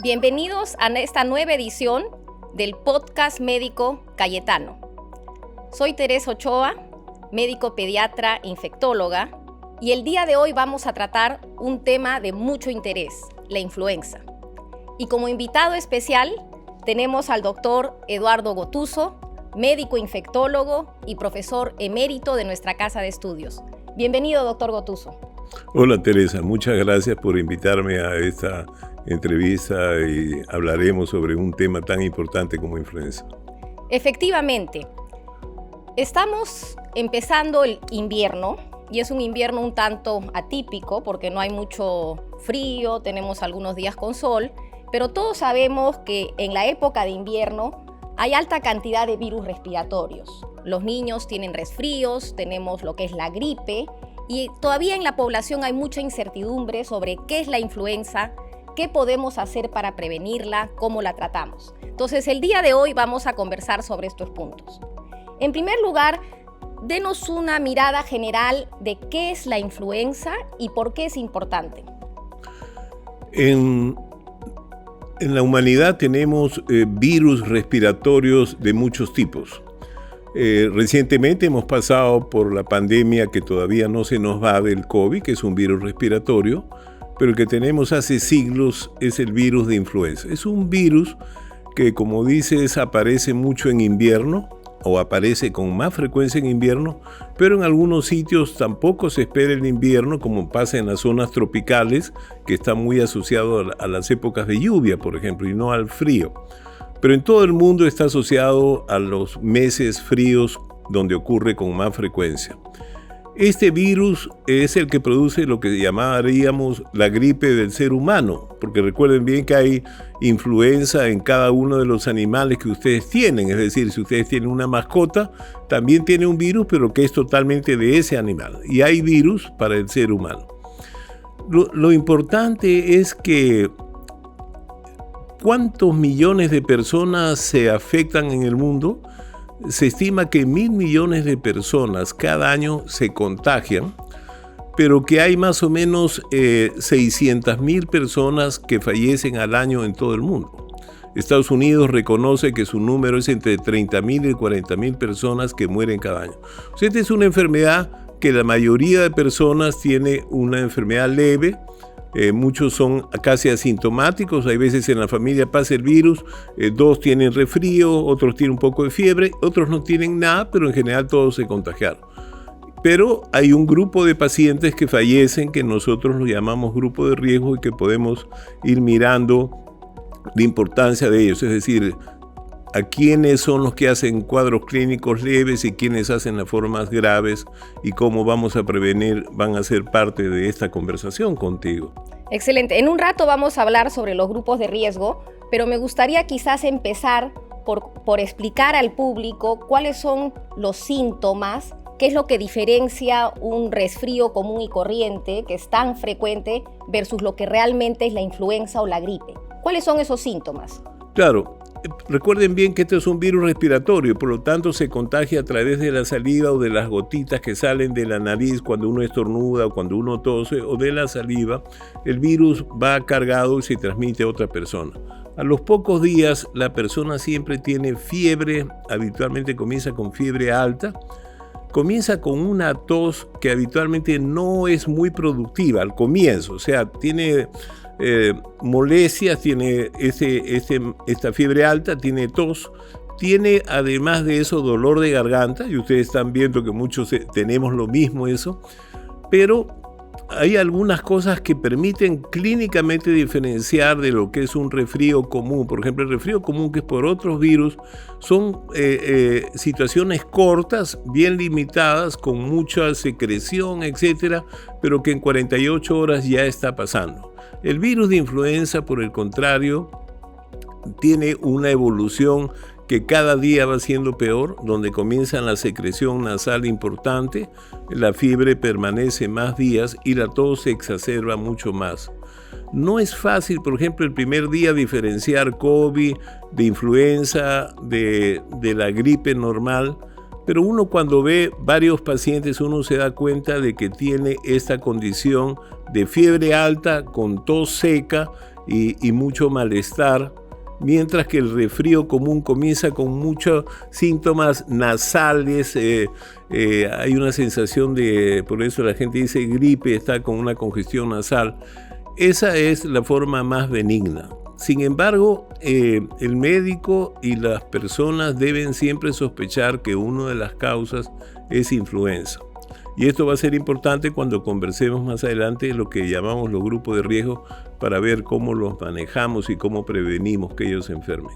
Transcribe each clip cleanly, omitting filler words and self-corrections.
Bienvenidos a esta nueva edición del podcast médico Cayetano. Soy Teresa Ochoa, médico pediatra infectóloga, y el día de hoy vamos a tratar un tema de mucho interés, la influenza. Y como invitado especial tenemos al doctor Eduardo Gotuso, médico infectólogo y profesor emérito de nuestra casa de estudios. Bienvenido, doctor Gotuso. Hola Teresa, muchas gracias por invitarme a esta entrevista y hablaremos sobre un tema tan importante como influenza. Efectivamente, estamos empezando el invierno y es un invierno un tanto atípico porque no hay mucho frío, tenemos algunos días con sol, pero todos sabemos que en la época de invierno hay alta cantidad de virus respiratorios. Los niños tienen resfríos, tenemos lo que es la gripe y todavía en la población hay mucha incertidumbre sobre qué es la influenza, qué podemos hacer para prevenirla, cómo la tratamos. Entonces, el día de hoy vamos a conversar sobre estos puntos. En primer lugar, denos una mirada general de qué es la influenza y por qué es importante. En la humanidad tenemos virus respiratorios de muchos tipos. Recientemente hemos pasado por la pandemia que todavía no se nos va del COVID, que es un virus respiratorio, pero el que tenemos hace siglos es el virus de influenza. Es un virus que, como dices, aparece mucho en invierno o aparece con más frecuencia en invierno, pero en algunos sitios tampoco se espera el invierno, como pasa en las zonas tropicales, que está muy asociado a las épocas de lluvia, por ejemplo, y no al frío. Pero en todo el mundo está asociado a los meses fríos donde ocurre con más frecuencia. Este virus es el que produce lo que llamaríamos la gripe del ser humano, porque recuerden bien que hay influenza en cada uno de los animales que ustedes tienen, es decir, si ustedes tienen una mascota, también tiene un virus, pero que es totalmente de ese animal, y hay virus para el ser humano. Lo importante es que ¿cuántos millones de personas se afectan en el mundo? Se estima que 1.000 millones de personas cada año se contagian, pero que hay más o menos 600.000 personas que fallecen al año en todo el mundo. Estados Unidos reconoce que su número es entre 30.000 y 40.000 personas que mueren cada año. O sea, esta es una enfermedad que la mayoría de personas tiene una enfermedad leve. Muchos son casi asintomáticos, hay veces en la familia pasa el virus, dos tienen resfrío, otros tienen un poco de fiebre, otros no tienen nada, pero en general todos se contagiaron. Pero hay un grupo de pacientes que fallecen que nosotros los llamamos grupo de riesgo y que podemos ir mirando la importancia de ellos, es decir, a quiénes son los que hacen cuadros clínicos leves y quiénes hacen las formas graves y cómo vamos a prevenir, van a ser parte de esta conversación contigo. Excelente. En un rato vamos a hablar sobre los grupos de riesgo, pero me gustaría quizás empezar por explicar al público cuáles son los síntomas, qué es lo que diferencia un resfrío común y corriente, que es tan frecuente, versus lo que realmente es la influenza o la gripe. ¿Cuáles son esos síntomas? Claro. Recuerden bien que este es un virus respiratorio, por lo tanto se contagia a través de la saliva o de las gotitas que salen de la nariz cuando uno estornuda o cuando uno tose, o de la saliva. El virus va cargado y se transmite a otra persona. A los pocos días la persona siempre tiene fiebre, habitualmente comienza con fiebre alta, comienza con una tos que habitualmente no es muy productiva al comienzo, o sea, tiene molestias, tiene esta fiebre alta, tiene tos, tiene además de eso dolor de garganta, y ustedes están viendo que muchos tenemos lo mismo eso, pero hay algunas cosas que permiten clínicamente diferenciar de lo que es un resfrío común. Por ejemplo, el resfrío común, que es por otros virus, son situaciones cortas, bien limitadas, con mucha secreción, etcétera, pero que en 48 horas ya está pasando. El virus de influenza, por el contrario, tiene una evolución que cada día va siendo peor, donde comienza la secreción nasal importante, la fiebre permanece más días y la tos se exacerba mucho más. No es fácil, por ejemplo, el primer día diferenciar COVID de influenza, de la gripe normal, pero uno cuando ve varios pacientes, uno se da cuenta de que tiene esta condición de fiebre alta con tos seca y mucho malestar, mientras que el resfrío común comienza con muchos síntomas nasales, hay una sensación de, por eso la gente dice gripe, está con una congestión nasal. Esa es la forma más benigna. Sin embargo, el médico y las personas deben siempre sospechar que una de las causas es influenza. Y esto va a ser importante cuando conversemos más adelante de lo que llamamos los grupos de riesgo para ver cómo los manejamos y cómo prevenimos que ellos se enfermen.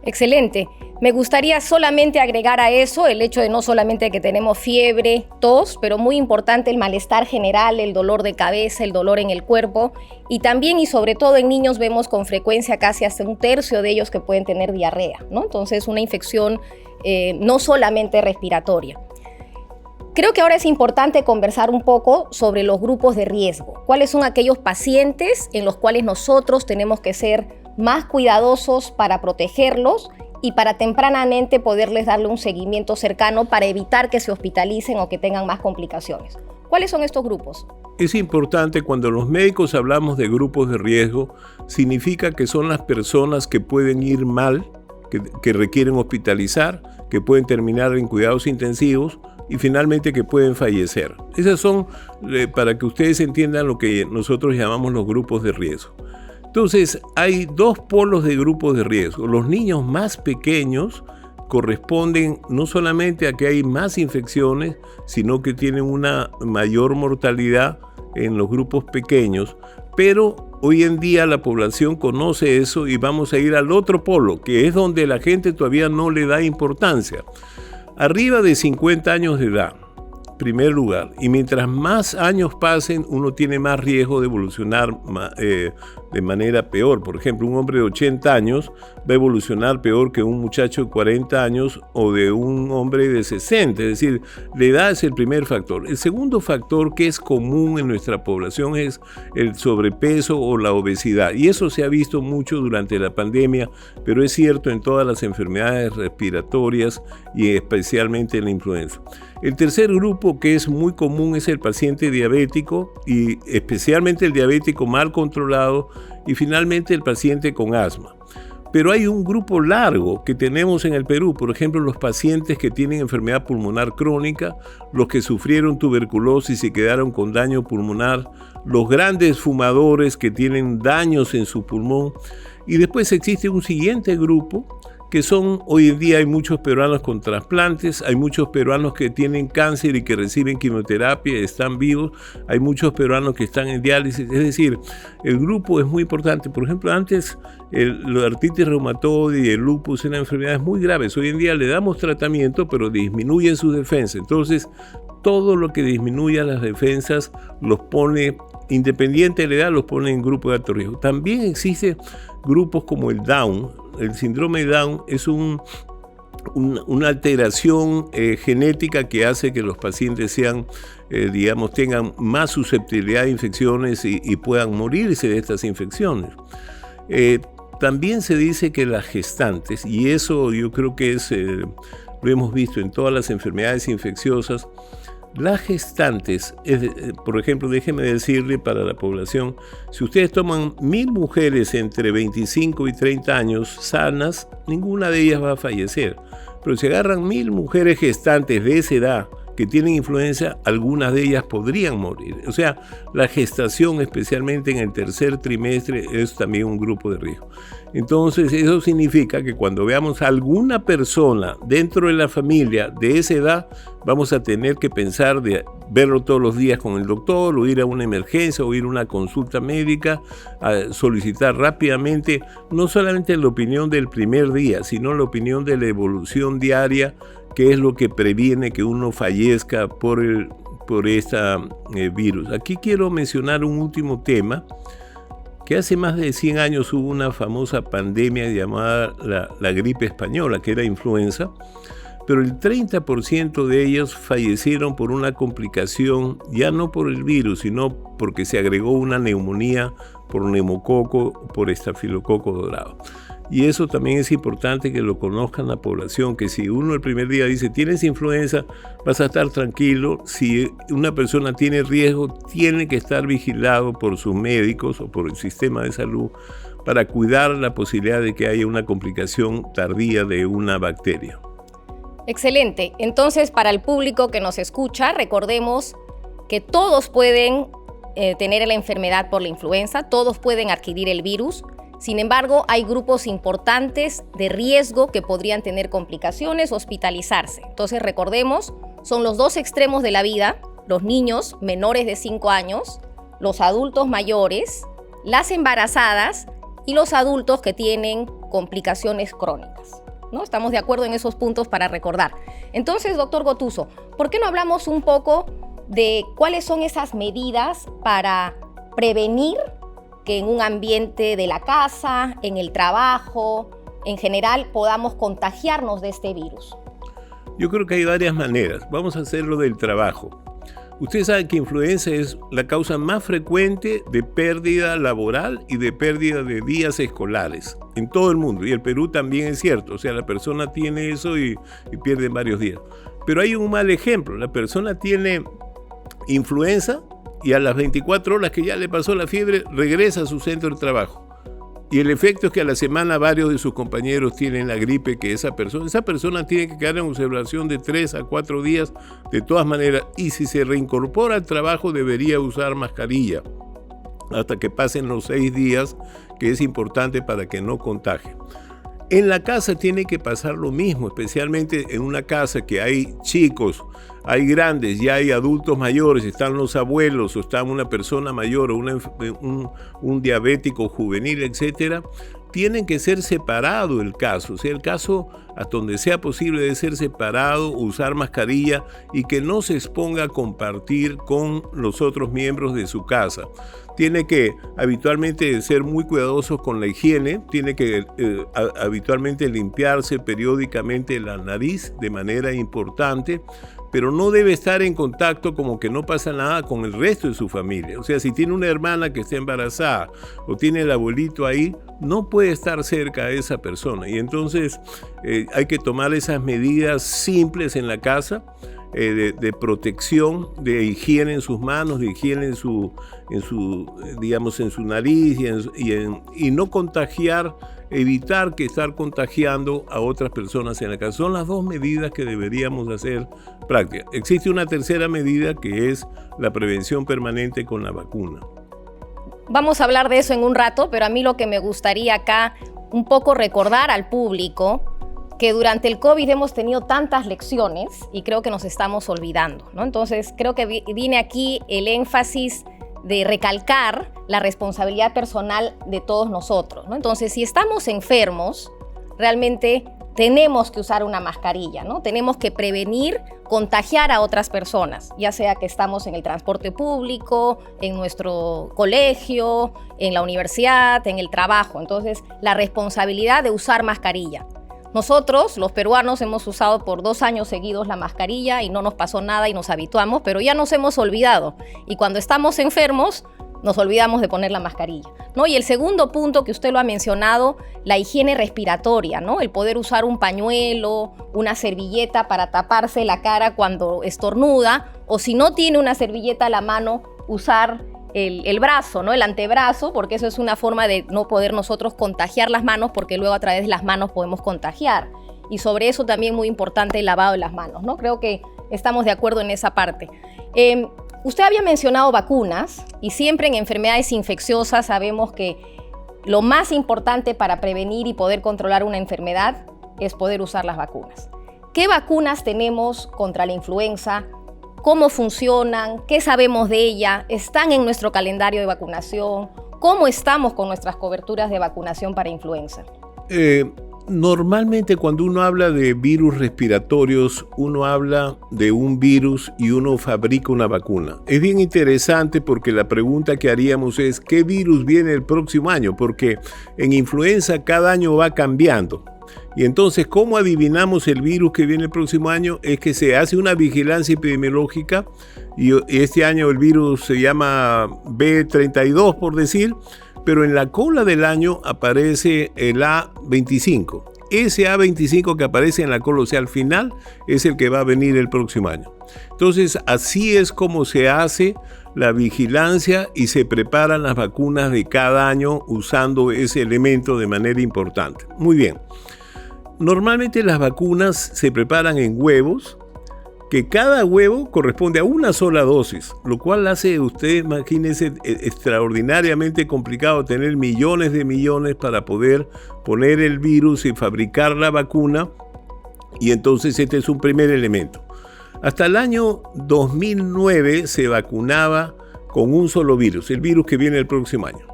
Excelente. Me gustaría solamente agregar a eso el hecho de no solamente que tenemos fiebre, tos, pero muy importante el malestar general, el dolor de cabeza, el dolor en el cuerpo. Y también y sobre todo en niños vemos con frecuencia casi hasta 1/3 de ellos que pueden tener diarrea, ¿no? Entonces una infección no solamente respiratoria. Creo que ahora es importante conversar un poco sobre los grupos de riesgo. ¿Cuáles son aquellos pacientes en los cuales nosotros tenemos que ser más cuidadosos para protegerlos y para tempranamente poderles darle un seguimiento cercano para evitar que se hospitalicen o que tengan más complicaciones? ¿Cuáles son estos grupos? Es importante cuando los médicos hablamos de grupos de riesgo, significa que son las personas que pueden ir mal, que requieren hospitalizar, que pueden terminar en cuidados intensivos y finalmente que pueden fallecer. Esas son, para que ustedes entiendan lo que nosotros llamamos los grupos de riesgo. Entonces, hay dos polos de grupos de riesgo. Los niños más pequeños corresponden no solamente a que hay más infecciones, sino que tienen una mayor mortalidad en los grupos pequeños, pero hoy en día la población conoce eso y vamos a ir al otro polo, que es donde la gente todavía no le da importancia. Arriba de 50 años de edad, primer lugar, y mientras más años pasen, uno tiene más riesgo de evolucionar de manera peor. Por ejemplo, un hombre de 80 años va a evolucionar peor que un muchacho de 40 años o de un hombre de 60. Es decir, la edad es el primer factor. El segundo factor que es común en nuestra población es el sobrepeso o la obesidad. Y eso se ha visto mucho durante la pandemia, pero es cierto en todas las enfermedades respiratorias y especialmente en la influenza. El tercer grupo que es muy común es el paciente diabético y especialmente el diabético mal controlado y finalmente el paciente con asma. Pero hay un grupo largo que tenemos en el Perú, por ejemplo, los pacientes que tienen enfermedad pulmonar crónica, los que sufrieron tuberculosis y quedaron con daño pulmonar, los grandes fumadores que tienen daños en su pulmón. Y después existe un siguiente grupo que son, hoy en día hay muchos peruanos con trasplantes, hay muchos peruanos que tienen cáncer y que reciben quimioterapia y están vivos, hay muchos peruanos que están en diálisis, es decir, el grupo es muy importante. Por ejemplo, antes la artritis reumatoide y el lupus eran enfermedades muy graves, hoy en día le damos tratamiento pero disminuyen sus defensas, entonces todo lo que disminuya las defensas los pone, independiente de la edad, los pone en grupo de alto riesgo. También existen grupos como el Down. El síndrome de Down es una alteración genética que hace que los pacientes sean, tengan más susceptibilidad a infecciones y puedan morirse de estas infecciones. También se dice que las gestantes, y eso yo creo que lo hemos visto en todas las enfermedades infecciosas, las gestantes, por ejemplo, déjeme decirle para la población, si ustedes toman 1000 mujeres entre 25 y 30 años sanas, ninguna de ellas va a fallecer. Pero si agarran 1000 mujeres gestantes de esa edad que tienen influenza, algunas de ellas podrían morir. O sea, la gestación, especialmente en el tercer trimestre, es también un grupo de riesgo. Entonces, eso significa que cuando veamos a alguna persona dentro de la familia de esa edad, vamos a tener que pensar de verlo todos los días con el doctor, o ir a una emergencia, o ir a una consulta médica, a solicitar rápidamente, no solamente la opinión del primer día, sino la opinión de la evolución diaria, que es lo que previene que uno fallezca por este virus. Aquí quiero mencionar un último tema, que hace más de 100 años hubo una famosa pandemia llamada la gripe española, que era influenza, pero el 30% de ellos fallecieron por una complicación, ya no por el virus, sino porque se agregó una neumonía por neumococo, por estafilococo dorado. Y eso también es importante que lo conozcan la población, que si uno el primer día dice, tienes influenza, vas a estar tranquilo. Si una persona tiene riesgo, tiene que estar vigilado por sus médicos o por el sistema de salud para cuidar la posibilidad de que haya una complicación tardía de una bacteria. Excelente. Entonces, para el público que nos escucha, recordemos que todos pueden tener la enfermedad por la influenza, todos pueden adquirir el virus. Sin embargo, hay grupos importantes de riesgo que podrían tener complicaciones, hospitalizarse. Entonces, recordemos, son los dos extremos de la vida, los niños menores de 5 años, los adultos mayores, las embarazadas y los adultos que tienen complicaciones crónicas, ¿no? Estamos de acuerdo en esos puntos para recordar. Entonces, doctor Gotuso, ¿por qué no hablamos un poco de cuáles son esas medidas para prevenir que en un ambiente de la casa, en el trabajo, en general, podamos contagiarnos de este virus? Yo creo que hay varias maneras. Vamos a hacerlo del trabajo. Ustedes saben que influenza es la causa más frecuente de pérdida laboral y de pérdida de días escolares en todo el mundo. Y el Perú también es cierto. O sea, la persona tiene eso y pierde varios días. Pero hay un mal ejemplo. La persona tiene influenza y a las 24 horas que ya le pasó la fiebre, regresa a su centro de trabajo. Y el efecto es que a la semana varios de sus compañeros tienen la gripe que esa persona tiene que quedar en observación de 3 a 4 días de todas maneras. Y si se reincorpora al trabajo debería usar mascarilla hasta que pasen los 6 días, que es importante para que no contagie. En la casa tiene que pasar lo mismo, especialmente en una casa que hay chicos, hay grandes, ya hay adultos mayores, están los abuelos, o está una persona mayor, o un diabético juvenil, etcétera. Tienen que ser separado el caso, o sea, el caso hasta donde sea posible debe ser separado, usar mascarilla y que no se exponga a compartir con los otros miembros de su casa. Tiene que habitualmente ser muy cuidadosos con la higiene, tiene que habitualmente limpiarse periódicamente la nariz de manera importante, pero no debe estar en contacto como que no pasa nada con el resto de su familia. O sea, si tiene una hermana que está embarazada o tiene el abuelito ahí, no puede estar cerca de esa persona. Y entonces hay que tomar esas medidas simples en la casa, de protección, de higiene en sus manos, de higiene en su nariz y no contagiar, evitar que estar contagiando a otras personas en la casa. Son las dos medidas que deberíamos hacer prácticas. Existe una tercera medida que es la prevención permanente con la vacuna. Vamos a hablar de eso en un rato, pero a mí lo que me gustaría acá un poco recordar al público que durante el COVID hemos tenido tantas lecciones y creo que nos estamos olvidando, ¿no? Entonces, creo que viene aquí el énfasis de recalcar la responsabilidad personal de todos nosotros, ¿no? Entonces, si estamos enfermos, realmente tenemos que usar una mascarilla, ¿no? Tenemos que prevenir contagiar a otras personas, ya sea que estamos en el transporte público, en nuestro colegio, en la universidad, en el trabajo. Entonces, la responsabilidad de usar mascarilla. Nosotros, los peruanos, hemos usado por 2 años seguidos la mascarilla y no nos pasó nada y nos habituamos, pero ya nos hemos olvidado. Y cuando estamos enfermos, nos olvidamos de poner la mascarilla, ¿no? Y el segundo punto que usted lo ha mencionado, la higiene respiratoria, ¿no? El poder usar un pañuelo, una servilleta para taparse la cara cuando estornuda, o si no tiene una servilleta a la mano, usar el brazo, ¿no? El antebrazo, porque eso es una forma de no poder nosotros contagiar las manos, porque luego a través de las manos podemos contagiar. Y sobre eso también muy importante el lavado de las manos, ¿no? Creo que estamos de acuerdo en esa parte. Usted había mencionado vacunas y siempre en enfermedades infecciosas sabemos que lo más importante para prevenir y poder controlar una enfermedad es poder usar las vacunas. ¿Qué vacunas tenemos contra la influenza? ¿Cómo funcionan? ¿Qué sabemos de ella? ¿Están en nuestro calendario de vacunación? ¿Cómo estamos con nuestras coberturas de vacunación para influenza? Normalmente cuando uno habla de virus respiratorios, uno habla de un virus y uno fabrica una vacuna. Es bien interesante porque la pregunta que haríamos es ¿qué virus viene el próximo año? Porque en influenza cada año va cambiando. Y entonces, ¿cómo adivinamos el virus que viene el próximo año? Es que se hace una vigilancia epidemiológica y este año el virus se llama B32, por decir. pero en la cola del año aparece el A25. Ese A25 que aparece en la cola, o sea, al final, es el que va a venir el próximo año. Entonces, así es como se hace la vigilancia y se preparan las vacunas de cada año usando ese elemento de manera importante. Muy bien. Normalmente las vacunas se preparan en huevos, que cada huevo corresponde a una sola dosis, lo cual hace, usted imagínense, extraordinariamente complicado tener millones de millones para poder poner el virus y fabricar la vacuna, y entonces este es un primer elemento. Hasta el año 2009 se vacunaba con un solo virus, el virus que viene el próximo año.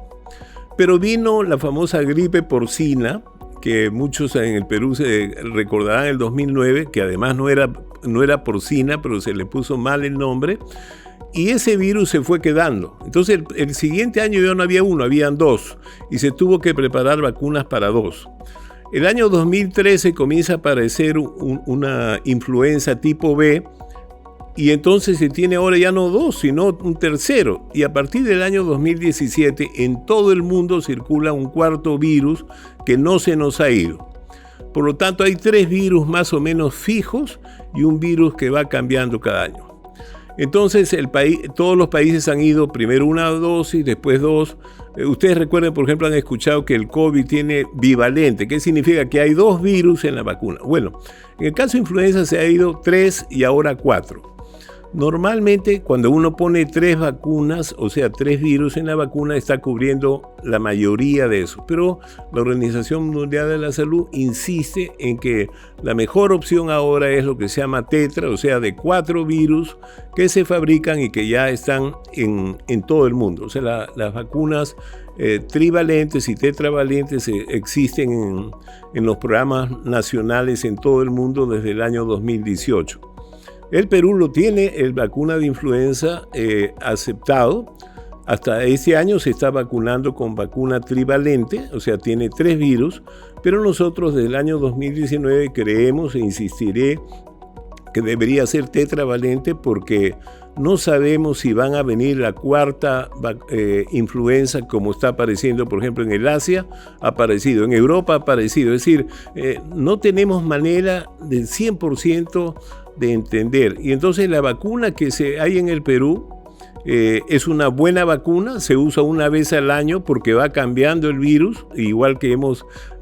Pero vino la famosa gripe porcina, que muchos en el Perú se recordarán el 2009, que además no era porcina, pero se le puso mal el nombre, y ese virus se fue quedando. Entonces el siguiente año ya no había uno, habían dos, y se tuvo que preparar vacunas para dos. El año 2013 comienza a aparecer una influenza tipo B, y entonces se tiene ahora ya no dos, sino un tercero. Y a partir del año 2017 en todo el mundo circula un cuarto virus que no se nos ha ido. Por lo tanto, hay 3 virus más o menos fijos y un virus que va cambiando cada año. Entonces, todos los países han ido primero una dosis, después 2. Ustedes recuerden, por ejemplo, han escuchado que el COVID tiene bivalente. ¿Qué significa? Que hay 2 virus en la vacuna. Bueno, en el caso de influenza se ha ido 3 y ahora 4. Normalmente, cuando uno pone 3 vacunas, o sea, 3 virus en la vacuna, está cubriendo la mayoría de eso. Pero la Organización Mundial de la Salud insiste en que la mejor opción ahora es lo que se llama tetra, o sea, de 4 virus que se fabrican y que ya están en todo el mundo. O sea, las vacunas trivalentes y tetravalentes existen en los programas nacionales en todo el mundo desde el año 2018. El Perú lo tiene, el vacuna de influenza aceptado. Hasta este año se está vacunando con vacuna trivalente, o sea, tiene 3 virus, pero nosotros desde el año 2019 creemos e insistiré que debería ser tetravalente porque no sabemos si van a venir la cuarta influenza como está apareciendo, por ejemplo, en el Asia ha aparecido, en Europa ha aparecido. Es decir, no tenemos manera del 100% de entender. Y entonces la vacuna que hay en el Perú es una buena vacuna, se usa una vez al año porque va cambiando el virus, igual que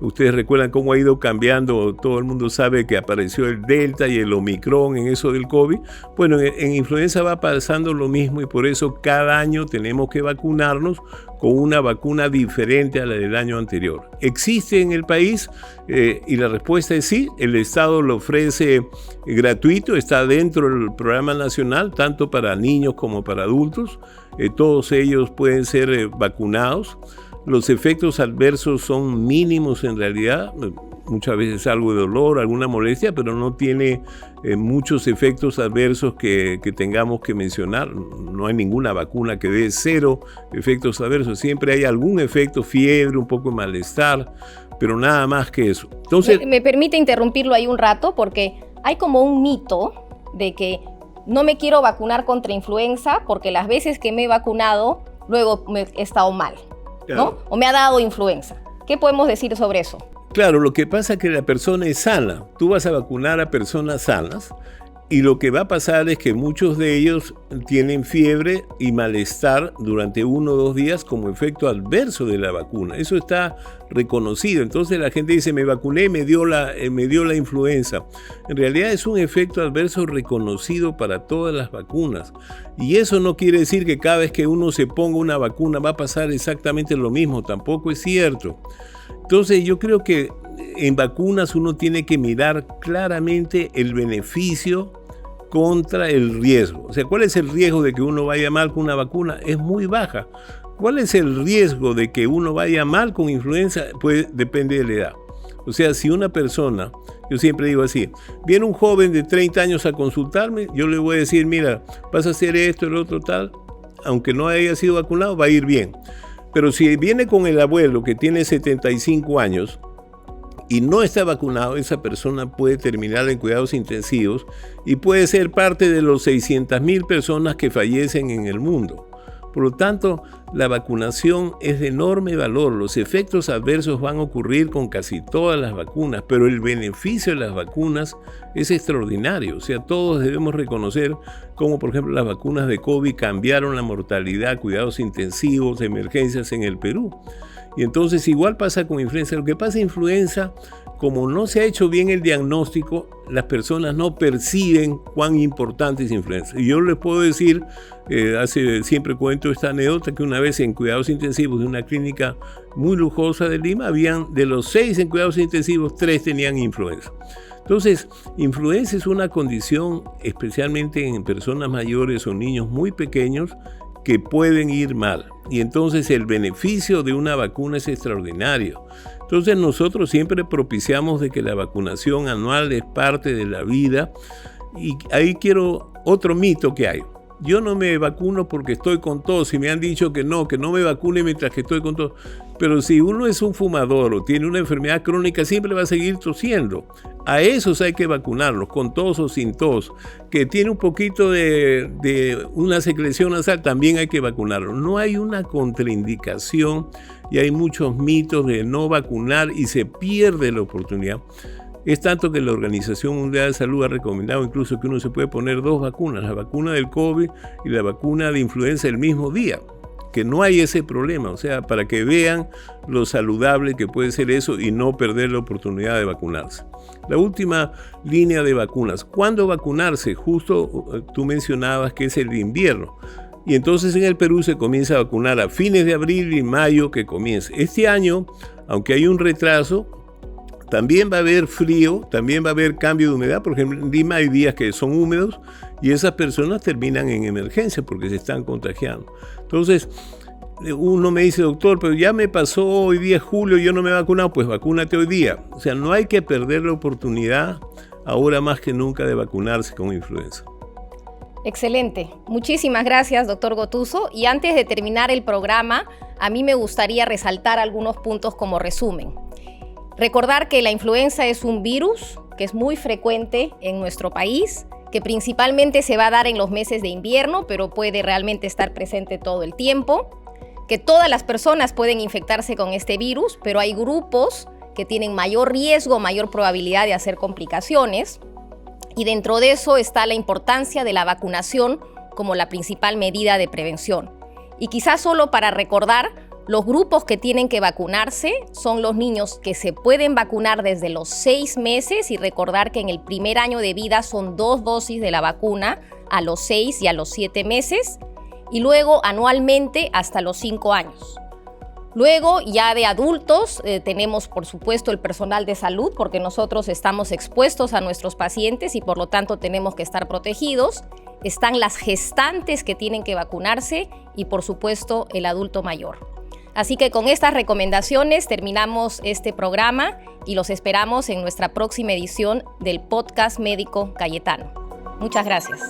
ustedes recuerdan cómo ha ido cambiando, todo el mundo sabe que apareció el Delta y el Omicron en eso del COVID. Bueno, en influenza va pasando lo mismo y por eso cada año tenemos que vacunarnos con una vacuna diferente a la del año anterior. ¿Existe en el país? Y la respuesta es sí, el Estado lo ofrece gratuito, está dentro del programa nacional, tanto para niños como para adultos. Todos ellos pueden ser vacunados. Los efectos adversos son mínimos en realidad, muchas veces algo de dolor, alguna molestia, pero no tiene muchos efectos adversos que tengamos que mencionar. No hay ninguna vacuna que dé 0 efectos adversos, siempre hay algún efecto, fiebre, un poco de malestar, pero nada más que eso. Entonces, ¿Me permite interrumpirlo ahí un rato? Porque hay como un mito de que no me quiero vacunar contra influenza porque las veces que me he vacunado, luego he estado mal, ¿no? claro. O me ha dado influenza. ¿Qué podemos decir sobre eso? Claro, lo que pasa es que la persona es sana. Tú vas a vacunar a personas sanas y lo que va a pasar es que muchos de ellos tienen fiebre y malestar durante 1 o 2 días como efecto adverso de la vacuna. Eso está reconocido. Entonces la gente dice, me vacuné, me dio la influenza. En realidad es un efecto adverso reconocido para todas las vacunas. Y eso no quiere decir que cada vez que uno se ponga una vacuna va a pasar exactamente lo mismo. Tampoco es cierto. Entonces yo creo que en vacunas uno tiene que mirar claramente el beneficio contra el riesgo. O sea, ¿cuál es el riesgo de que uno vaya mal con una vacuna? Es muy baja. ¿Cuál es el riesgo de que uno vaya mal con influenza? Pues depende de la edad. O sea, si una persona, yo siempre digo así, viene un joven de 30 años a consultarme, yo le voy a decir, mira, vas a hacer esto, el otro tal, aunque no haya sido vacunado, va a ir bien. Pero si viene con el abuelo que tiene 75 años y no está vacunado, esa persona puede terminar en cuidados intensivos y puede ser parte de los 600,000 personas que fallecen en el mundo. Por lo tanto, la vacunación es de enorme valor. Los efectos adversos van a ocurrir con casi todas las vacunas, pero el beneficio de las vacunas es extraordinario. O sea, todos debemos reconocer cómo, por ejemplo, las vacunas de COVID cambiaron la mortalidad, cuidados intensivos, emergencias en el Perú. Y entonces igual pasa con influenza. Lo que pasa en influenza, como no se ha hecho bien el diagnóstico, las personas no perciben cuán importante es influenza. Y yo les puedo decir, siempre cuento esta anécdota, que una vez en cuidados intensivos de una clínica muy lujosa de Lima, de los 6 en cuidados intensivos, 3 tenían influenza. Entonces, influenza es una condición, especialmente en personas mayores o niños muy pequeños, que pueden ir mal. Y entonces el beneficio de una vacuna es extraordinario. Entonces nosotros siempre propiciamos de que la vacunación anual es parte de la vida. Y ahí quiero otro mito que hay. Yo no me vacuno porque estoy con tos y me han dicho que no me vacune mientras que estoy con tos. Pero si uno es un fumador o tiene una enfermedad crónica, siempre va a seguir tosiendo. A esos hay que vacunarlos, con tos o sin tos. Que tiene un poquito de una secreción nasal, también hay que vacunarlos. No hay una contraindicación y hay muchos mitos de no vacunar y se pierde la oportunidad. Es tanto que la Organización Mundial de Salud ha recomendado incluso que uno se puede poner 2 vacunas, la vacuna del COVID y la vacuna de influenza el mismo día, que no hay ese problema, o sea, para que vean lo saludable que puede ser eso y no perder la oportunidad de vacunarse. La última línea de vacunas, ¿cuándo vacunarse? Justo tú mencionabas que es el invierno. Y entonces en el Perú se comienza a vacunar a fines de abril y mayo que comienza. Este año, aunque hay un retraso, también va a haber frío, también va a haber cambio de humedad. Por ejemplo, en Lima hay días que son húmedos y esas personas terminan en emergencia porque se están contagiando. Entonces, uno me dice, doctor, pero ya me pasó hoy día es julio, yo no me he vacunado, pues vacúnate hoy día. O sea, no hay que perder la oportunidad ahora más que nunca de vacunarse con influenza. Excelente. Muchísimas gracias, doctor Gotuso. Y antes de terminar el programa, a mí me gustaría resaltar algunos puntos como resumen. Recordar que la influenza es un virus que es muy frecuente en nuestro país, que principalmente se va a dar en los meses de invierno, pero puede realmente estar presente todo el tiempo, que todas las personas pueden infectarse con este virus, pero hay grupos que tienen mayor riesgo, mayor probabilidad de hacer complicaciones, y dentro de eso está la importancia de la vacunación como la principal medida de prevención. Y quizás solo para recordar, los grupos que tienen que vacunarse son los niños que se pueden vacunar desde los 6 meses y recordar que en el primer año de vida son 2 dosis de la vacuna a los 6 y a los 7 meses y luego anualmente hasta los 5 años. Luego ya de adultos tenemos por supuesto el personal de salud porque nosotros estamos expuestos a nuestros pacientes y por lo tanto tenemos que estar protegidos. Están las gestantes que tienen que vacunarse y por supuesto el adulto mayor. Así que con estas recomendaciones terminamos este programa y los esperamos en nuestra próxima edición del Podcast Médico Cayetano. Muchas gracias.